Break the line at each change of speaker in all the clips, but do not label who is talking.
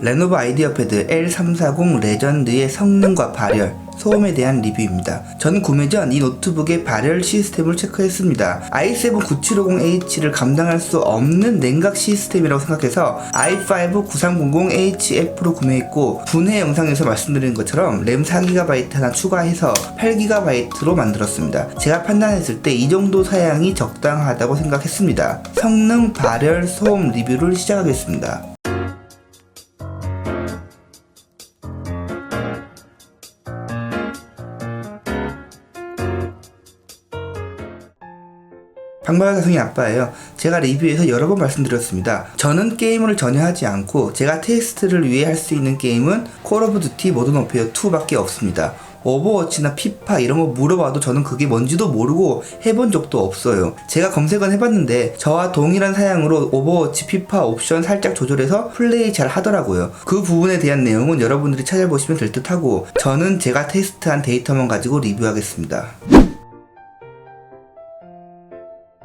레노버 아이디어패드 L340 레전드의 성능과 발열, 소음에 대한 리뷰입니다. 전 구매 전 이 노트북의 발열 시스템을 체크했습니다. i7 9750H를 감당할 수 없는 냉각 시스템이라고 생각해서 i5 9300HF로 구매했고, 분해 영상에서 말씀드린 것처럼 램 4GB 하나 추가해서 8GB로 만들었습니다. 제가 판단했을 때 이 정도 사양이 적당하다고 생각했습니다. 성능, 발열, 소음 리뷰를 시작하겠습니다. 방방의 가성이 아빠예요. 제가 리뷰에서 여러 번 말씀드렸습니다. 저는 게임을 전혀 하지 않고 제가 테스트를 위해 할 수 있는 게임은 콜 오브 듀티 모던 워페어 2밖에 없습니다. 오버워치나 피파 이런 거 물어봐도 저는 그게 뭔지도 모르고 해본 적도 없어요. 제가 검색은 해봤는데 저와 동일한 사양으로 오버워치 피파 옵션 살짝 조절해서 플레이 잘 하더라고요. 그 부분에 대한 내용은 여러분들이 찾아보시면 될 듯 하고, 저는 제가 테스트한 데이터만 가지고 리뷰하겠습니다.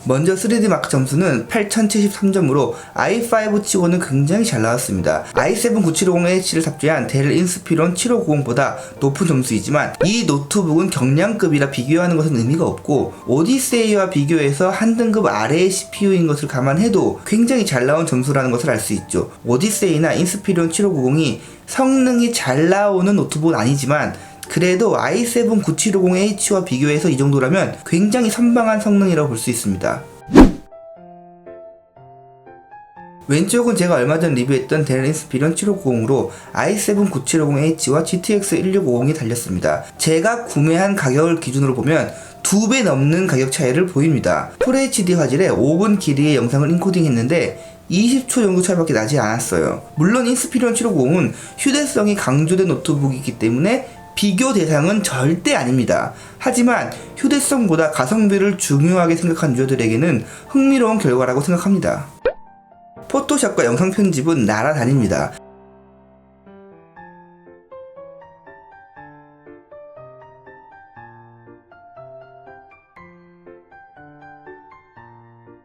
먼저 3D 마크 점수는 8073점으로 i5 치고는 굉장히 잘 나왔습니다. i7 9750H를 탑재한 델 인스피론 7590보다 높은 점수이지만 이 노트북은 경량급이라 비교하는 것은 의미가 없고, 오디세이와 비교해서 한 등급 아래의 CPU인 것을 감안해도 굉장히 잘 나온 점수라는 것을 알 수 있죠. 오디세이나 인스피론 7590이 성능이 잘 나오는 노트북은 아니지만 그래도 i7 9750H와 비교해서 이 정도라면 굉장히 선방한 성능이라고 볼 수 있습니다. 왼쪽은 제가 얼마 전 리뷰했던 델 인스피론 7590으로 i7 9750H와 GTX 1650이 달렸습니다. 제가 구매한 가격을 기준으로 보면 2배 넘는 가격 차이를 보입니다. FHD 화질에 5분 길이의 영상을 인코딩 했는데 20초 정도 차이밖에 나지 않았어요. 물론 인스피론 7590은 휴대성이 강조된 노트북이기 때문에 비교 대상은 절대 아닙니다. 하지만 휴대성보다 가성비를 중요하게 생각한 유저들에게는 흥미로운 결과라고 생각합니다. 포토샵과 영상 편집은 날아다닙니다.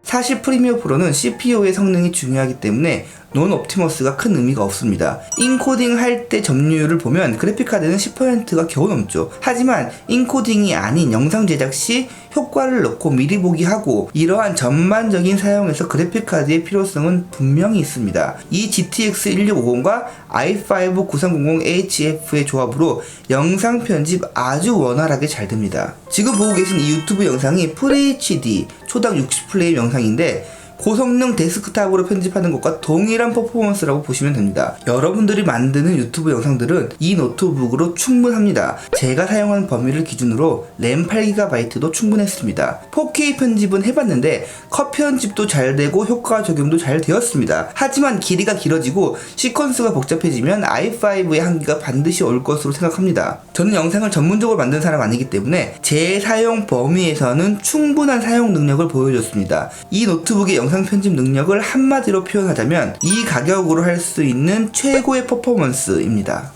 사실 프리미어 프로는 CPU의 성능이 중요하기 때문에 논 옵티머스가 큰 의미가 없습니다. 인코딩 할 때 점유율을 보면 그래픽카드는 10%가 겨우 넘죠. 하지만 인코딩이 아닌 영상 제작 시 효과를 넣고 미리 보기 하고, 이러한 전반적인 사용에서 그래픽카드의 필요성은 분명히 있습니다. 이 GTX 1650과 i5 9300HF의 조합으로 영상 편집 아주 원활하게 잘 됩니다. 지금 보고 계신 이 유튜브 영상이 FHD 초당 60프레임 영상인데 고성능 데스크탑으로 편집하는 것과 동일한 퍼포먼스라고 보시면 됩니다. 여러분들이 만드는 유튜브 영상들은 이 노트북으로 충분합니다. 제가 사용한 범위를 기준으로 램 8GB도 충분했습니다. 4K 편집은 해봤는데 컷 편집도 잘 되고 효과 적용도 잘 되었습니다. 하지만 길이가 길어지고 시퀀스가 복잡해지면 i5의 한계가 반드시 올 것으로 생각합니다. 저는 영상을 전문적으로 만든 사람 아니기 때문에 제 사용 범위에서는 충분한 사용 능력을 보여줬습니다. 이 노트북의 영상 편집 능력을 한마디로 표현하자면 이 가격으로 할 수 있는 최고의 퍼포먼스입니다.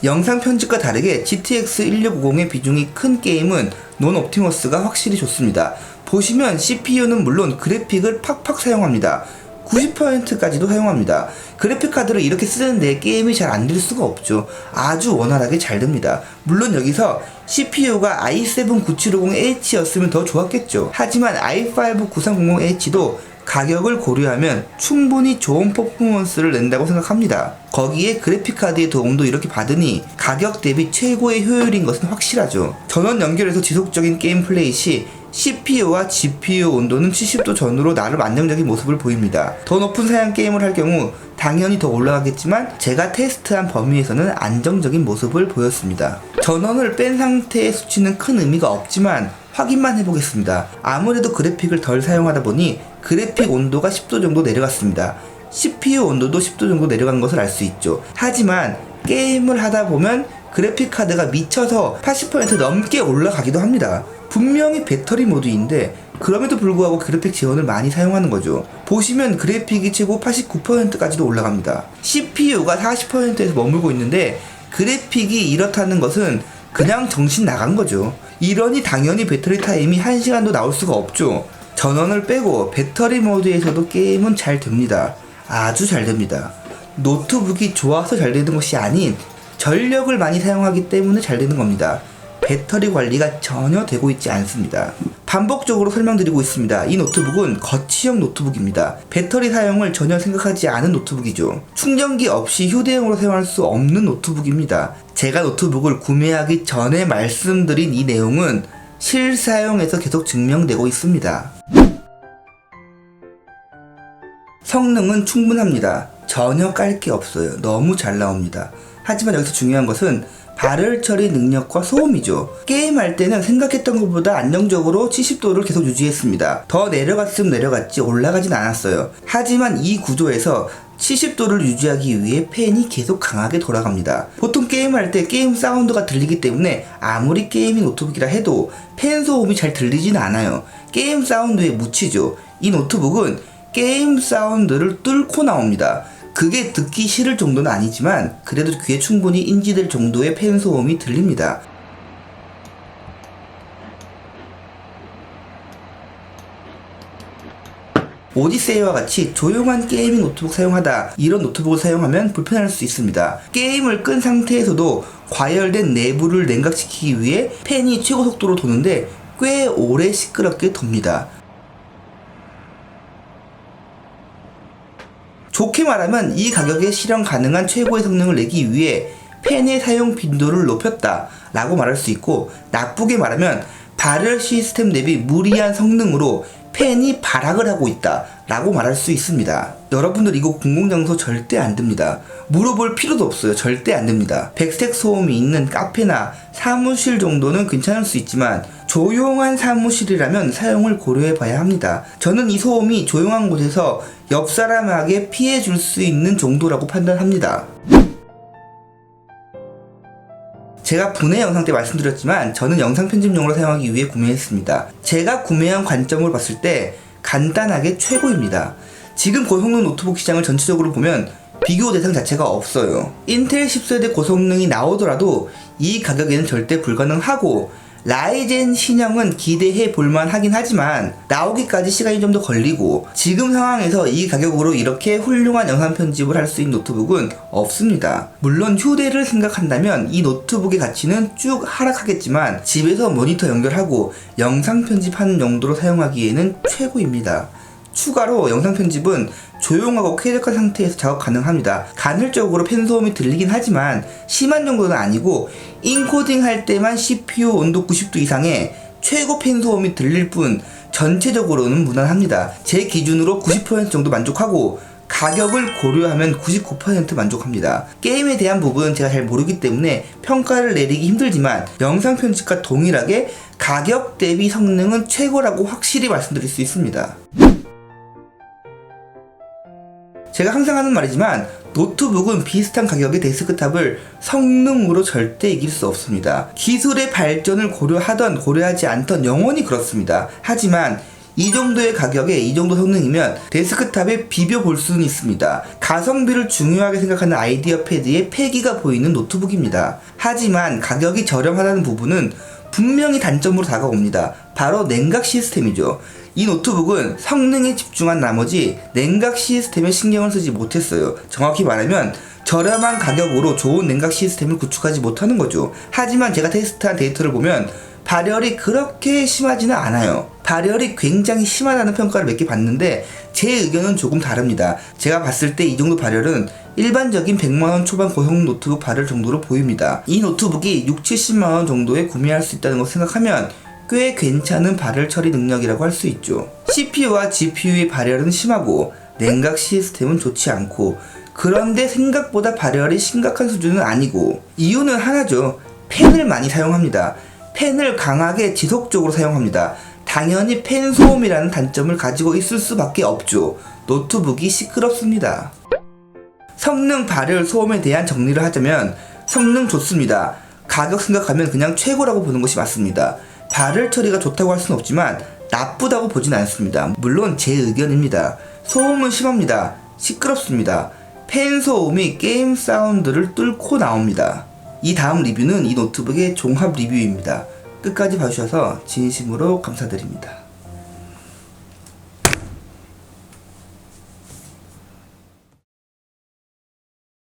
영상 편집과 다르게 GTX 1650의 비중이 큰 게임은 논 옵티머스가 확실히 좋습니다. 보시면 CPU는 물론 그래픽을 팍팍 사용합니다. 90%까지도 사용합니다. 그래픽카드를 이렇게 쓰는데 게임이 잘 안 될 수가 없죠. 아주 원활하게 잘 됩니다. 물론 여기서 CPU가 i7 9750H였으면 더 좋았겠죠. 하지만 i5 9300H도 가격을 고려하면 충분히 좋은 퍼포먼스를 낸다고 생각합니다. 거기에 그래픽카드의 도움도 이렇게 받으니 가격 대비 최고의 효율인 것은 확실하죠. 전원 연결해서 지속적인 게임 플레이 시 CPU와 GPU 온도는 70도 전후로 나름 안정적인 모습을 보입니다. 더 높은 사양 게임을 할 경우 당연히 더 올라가겠지만 제가 테스트한 범위에서는 안정적인 모습을 보였습니다. 전원을 뺀 상태의 수치는 큰 의미가 없지만 확인만 해보겠습니다. 아무래도 그래픽을 덜 사용하다 보니 그래픽 온도가 10도 정도 내려갔습니다. CPU 온도도 10도 정도 내려간 것을 알 수 있죠. 하지만 게임을 하다 보면 그래픽카드가 미쳐서 80% 넘게 올라가기도 합니다. 분명히 배터리 모드인데 그럼에도 불구하고 그래픽 지원을 많이 사용하는 거죠. 보시면 그래픽이 최고 89%까지도 올라갑니다. CPU가 40%에서 머물고 있는데 그래픽이 이렇다는 것은 그냥 정신 나간 거죠. 이러니 당연히 배터리 타임이 1시간도 나올 수가 없죠. 전원을 빼고 배터리 모드에서도 게임은 잘 됩니다. 아주 잘 됩니다. 노트북이 좋아서 잘 되는 것이 아닌 전력을 많이 사용하기 때문에 잘 되는 겁니다. 배터리 관리가 전혀 되고 있지 않습니다. 반복적으로 설명드리고 있습니다. 이 노트북은 거치형 노트북입니다. 배터리 사용을 전혀 생각하지 않은 노트북이죠. 충전기 없이 휴대용으로 사용할 수 없는 노트북입니다. 제가 노트북을 구매하기 전에 말씀드린 이 내용은 실사용에서 계속 증명되고 있습니다. 성능은 충분합니다. 전혀 깔 게 없어요. 너무 잘 나옵니다. 하지만 여기서 중요한 것은 발열 처리 능력과 소음이죠. 게임할 때는 생각했던 것보다 안정적으로 70도를 계속 유지했습니다. 더 내려갔으면 내려갔지 올라가진 않았어요. 하지만 이 구조에서 70도를 유지하기 위해 팬이 계속 강하게 돌아갑니다. 보통 게임할 때 게임 사운드가 들리기 때문에 아무리 게이밍 노트북이라 해도 팬 소음이 잘 들리진 않아요. 게임 사운드에 묻히죠. 이 노트북은 게임 사운드를 뚫고 나옵니다. 그게 듣기 싫을 정도는 아니지만 그래도 귀에 충분히 인지될 정도의 팬 소음이 들립니다. 오디세이와 같이 조용한 게이밍 노트북 사용하다, 이런 노트북을 사용하면 불편할 수 있습니다. 게임을 끈 상태에서도 과열된 내부를 냉각시키기 위해 팬이 최고 속도로 도는데 꽤 오래 시끄럽게 돕니다. 좋게 말하면 이 가격에 실현 가능한 최고의 성능을 내기 위해 팬의 사용 빈도를 높였다 라고 말할 수 있고, 나쁘게 말하면 발열 시스템 대비 무리한 성능으로 팬이 발악을 하고 있다 라고 말할 수 있습니다. 여러분들 이거 공공장소 절대 안 됩니다. 물어볼 필요도 없어요. 절대 안 됩니다. 백색 소음이 있는 카페나 사무실 정도는 괜찮을 수 있지만 조용한 사무실이라면 사용을 고려해 봐야 합니다. 저는 이 소음이 조용한 곳에서 옆 사람에게 피해 줄 수 있는 정도라고 판단합니다. 제가 분해 영상 때 말씀드렸지만 저는 영상 편집용으로 사용하기 위해 구매했습니다. 제가 구매한 관점으로 봤을 때 간단하게 최고입니다. 지금 고성능 노트북 시장을 전체적으로 보면 비교 대상 자체가 없어요. 인텔 10세대 고성능이 나오더라도 이 가격에는 절대 불가능하고, 라이젠 신형은 기대해 볼만 하긴 하지만 나오기까지 시간이 좀 더 걸리고, 지금 상황에서 이 가격으로 이렇게 훌륭한 영상 편집을 할 수 있는 노트북은 없습니다. 물론 휴대를 생각한다면 이 노트북의 가치는 쭉 하락하겠지만 집에서 모니터 연결하고 영상 편집하는 용도로 사용하기에는 최고입니다. 추가로 영상 편집은 조용하고 쾌적한 상태에서 작업 가능합니다. 간헐적으로 팬 소음이 들리긴 하지만 심한 정도는 아니고, 인코딩 할 때만 CPU 온도 90도 이상의 최고 팬 소음이 들릴 뿐 전체적으로는 무난합니다. 제 기준으로 90% 정도 만족하고, 가격을 고려하면 99% 만족합니다. 게임에 대한 부분은 제가 잘 모르기 때문에 평가를 내리기 힘들지만 영상 편집과 동일하게 가격 대비 성능은 최고라고 확실히 말씀드릴 수 있습니다. 제가 항상 하는 말이지만 노트북은 비슷한 가격의 데스크탑을 성능으로 절대 이길 수 없습니다. 기술의 발전을 고려하던 고려하지 않던 영원히 그렇습니다. 하지만 이 정도의 가격에 이 정도 성능이면 데스크탑에 비벼볼 수는 있습니다. 가성비를 중요하게 생각하는 아이디어 패드의 패기가 보이는 노트북입니다. 하지만 가격이 저렴하다는 부분은 분명히 단점으로 다가옵니다. 바로 냉각 시스템이죠. 이 노트북은 성능에 집중한 나머지 냉각 시스템에 신경을 쓰지 못했어요. 정확히 말하면 저렴한 가격으로 좋은 냉각 시스템을 구축하지 못하는 거죠. 하지만 제가 테스트한 데이터를 보면 발열이 그렇게 심하지는 않아요. 발열이 굉장히 심하다는 평가를 몇 개 봤는데 제 의견은 조금 다릅니다. 제가 봤을 때 이 정도 발열은 일반적인 100만원 초반 고성능 노트북 발열 정도로 보입니다. 이 노트북이 6-70만원 정도에 구매할 수 있다는 것을 생각하면 꽤 괜찮은 발열 처리 능력이라고 할 수 있죠. CPU와 GPU의 발열은 심하고 냉각 시스템은 좋지 않고, 그런데 생각보다 발열이 심각한 수준은 아니고, 이유는 하나죠. 팬을 많이 사용합니다. 팬을 강하게 지속적으로 사용합니다. 당연히 팬 소음이라는 단점을 가지고 있을 수밖에 없죠. 노트북이 시끄럽습니다. 성능, 발열, 소음에 대한 정리를 하자면 성능 좋습니다. 가격 생각하면 그냥 최고라고 보는 것이 맞습니다. 발열 처리가 좋다고 할 수는 없지만 나쁘다고 보진 않습니다. 물론 제 의견입니다. 소음은 심합니다. 시끄럽습니다. 팬 소음이 게임 사운드를 뚫고 나옵니다. 이 다음 리뷰는 이 노트북의 종합 리뷰입니다. 끝까지 봐주셔서 진심으로 감사드립니다.